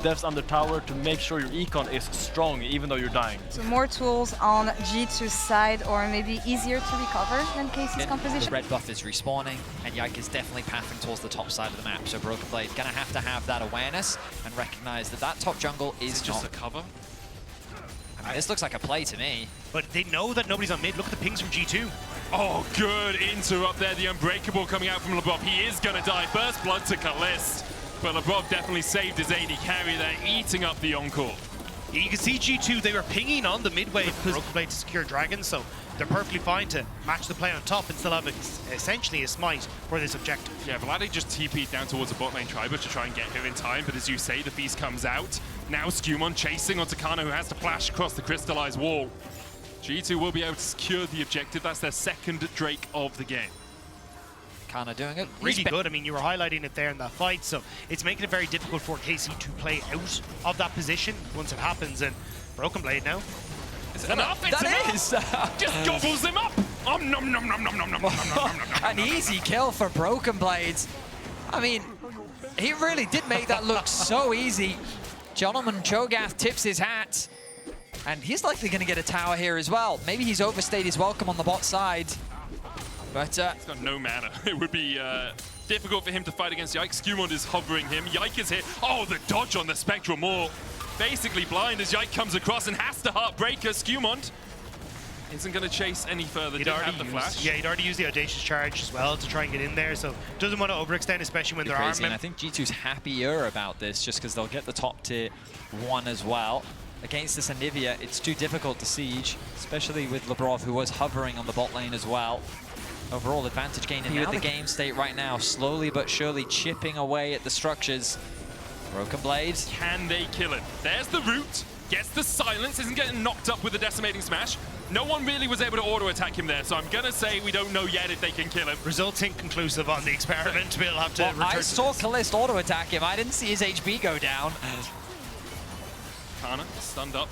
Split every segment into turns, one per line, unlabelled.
devs on the tower to make sure your econ is strong even though you're dying.
So more tools on G2's side, or maybe easier to recover than KC's composition.
The red buff is respawning, and Yike is definitely pathing towards the top side of the map. So Broken Blade gonna have to have that awareness and recognize that that top jungle is
just
not
a cover.
I mean, this looks like a play to me.
But they know that nobody's on mid. Look at the pings from G2.
Oh, good interrupt there. The Unbreakable coming out from Lebrov. He is gonna die. First blood to Kalist. But Lebrov definitely saved his AD carry there, eating up the Encore.
You can see G2, they were pinging on the mid wave for Broken Blade to secure Dragon, so they're perfectly fine to match the play on top and still have essentially a smite for this objective.
Yeah, Vladi just TP'd down towards the bot lane Triber to try and get here in time, but as you say, the feast comes out. Now Skumon chasing on Takano, who has to flash across the crystallized wall. G2 will be able to secure the objective. That's their second Drake of the game.
Kana doing it
really good. I mean, you were highlighting it there in that fight, so it's making it very difficult for KC to play out of that position once it happens. And Broken Blade now.
Is it enough?
That is!
Just gobbles him up! Nom nom nom nom nom nom nom nom nom.
An easy kill for Broken Blades. I mean, he really did make that look so easy. Gentleman Cho'Gath tips his hat. And he's likely going to get a tower here as well. Maybe he's overstayed his welcome on the bot side. But
he's got no mana. It would be difficult for him to fight against Yike. Skumond is hovering him. Yike is here. Oh, the dodge on the Spectral Maul. Basically blind as Yike comes across and has to Heartbreaker. Skumond isn't going to chase any further. Didn't have the flash.
Yeah, he'd already used the Audacious Charge as well to try and get in there, so doesn't want to overextend, especially when they're armed.
And I think G2's happier about this just because they'll get the top tier 1 as well. Against this Onivia, it's too difficult to siege, especially with Lebrov, who was hovering on the bot lane as well. Overall advantage gain, and now the game state right now, slowly but surely chipping away at the structures. Broken Blade.
Can they kill it? There's the root, gets the silence, isn't getting knocked up with the decimating smash. No one really was able to auto-attack him there, so I'm gonna say we don't know yet if they can kill him.
Results inconclusive on the experiment. We'll have to return
I saw
to
Kalist auto-attack him. I didn't see his HP go down.
Kana stunned up.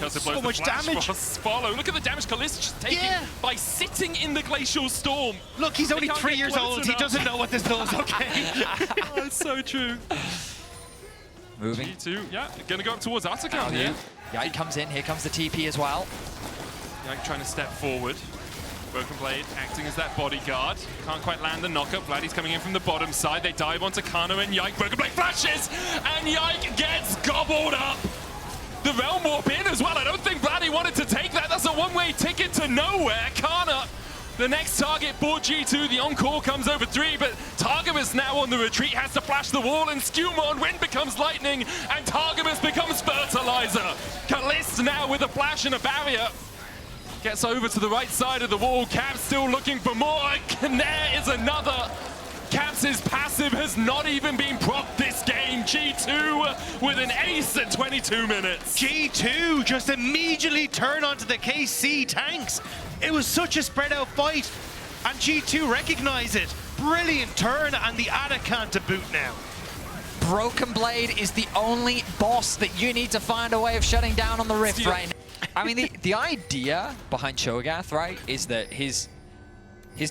So much damage.
Follow. Look at the damage Kalist just taking by sitting in the Glacial Storm.
Look, he's only 3 years old. He doesn't know what this does, okay?
Oh, it's so true.
Moving.
G2, yeah, gonna go up towards Article here.
Yike comes in. Here comes the TP as well.
Yike trying to step forward. Broken Blade acting as that bodyguard. Can't quite land the knockup. Vladdy's coming in from the bottom side. They dive onto Kana and Yike. Broken Blade flashes, and Yike gets gobbled up. The Realm Warp in as well. I don't think Vladdy wanted to take that. That's a one-way ticket to nowhere. Kana, the next target for G2. The Encore comes over 3, but Targamas now on the retreat, has to flash the wall, and Skumon, wind becomes lightning, and Targamas becomes fertilizer. Kalist now with a flash and a barrier. Gets over to the right side of the wall. Caps still looking for more, and there is another. Caps' passive has not even been propped this game. G2 with an ace at 22 minutes.
G2 just immediately turn onto the KC tanks. It was such a spread out fight, and G2 recognize it. Brilliant turn, and the Adakan to boot now.
Broken Blade is the only boss that you need to find a way of shutting down on the Rift right now. I mean, the idea behind Cho'Gath, right, is that his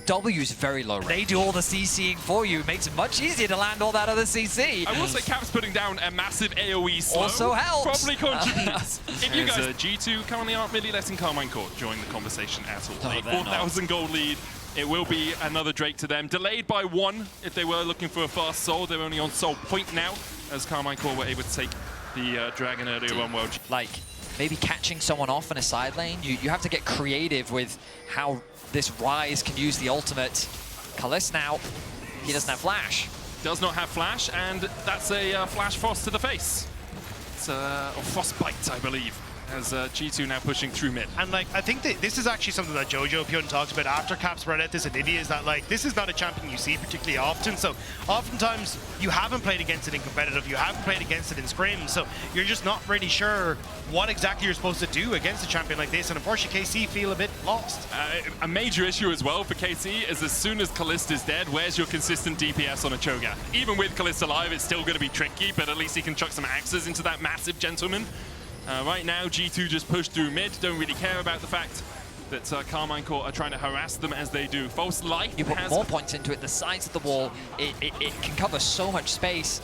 W is very low range. They do all the CCing for you. It makes it much easier to land all that other CC.
I will say Caps putting down a massive AoE slow
also helps.
Probably contributes. If you guys, G2 currently aren't really letting Karmine Corp join the conversation at all.
No,
a 4,000 gold lead. It will be another Drake to them. Delayed by 1 if they were looking for a fast soul. They're only on soul point now, as Karmine Corp were able to take the Dragon earlier on. Well,
like, maybe catching someone off in a side lane. You have to get creative with how this Rise can use the ultimate. Kalist now, he doesn't have flash.
Does not have flash, and that's a flash frost to the face. It's a frostbite, I believe, as G2 now pushing through mid.
And like, I think that this is actually something that Jojo Pyun talks about after Caps brought out this Onivia, is that like, this is not a champion you see particularly often, so oftentimes you haven't played against it in competitive, you haven't played against it in scrim, so you're just not really sure what exactly you're supposed to do against a champion like this, and unfortunately KC feel a bit lost.
A major issue as well for KC is as soon as Kalist is dead, where's your consistent DPS on a Cho'Gath? Even with Kalist alive, it's still going to be tricky, but at least he can chuck some axes into that massive gentleman. Right now, G2 just push through mid, don't really care about the fact that Karmine Corp are trying to harass them as they do. False Light
You put more points into it, the sides of the wall, it can cover so much space.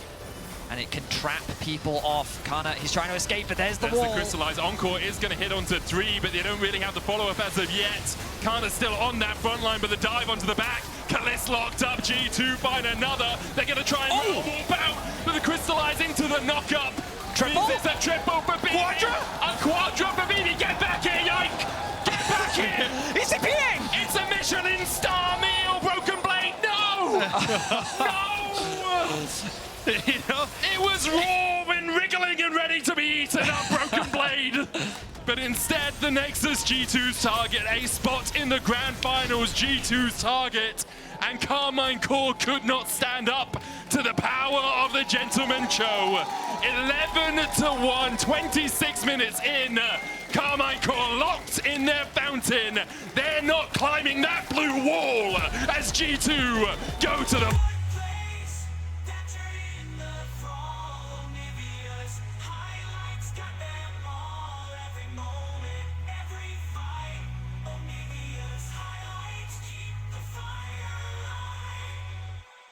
and it can trap people off. Kana, he's trying to escape, but there's the
There's
wall.
the Crystallize. Encore is going to hit onto 3, but they don't really have the follow-up as of yet. Kana's still on that front line, but the dive onto the back. Kaliss locked up, G2 find another. They're going to try and warp out, but the Crystallize into the knock-up.
Triple?
It's a triple for BD.
Quadra?
A quadra for BD. Get back here, Yike! Get back here!
He's appearing!
It's a Michelin star meal, Broken Blade. No! No!
You know?
It was raw and wriggling and ready to be eaten up, Broken Blade. But instead, the Nexus G2's target, a spot in the grand finals, G2's target. And Karmine Corp could not stand up to the power of the Gentleman Show. 11-1, 26 minutes in. Karmine Corp locked in their fountain. They're not climbing that blue wall as G2 go to the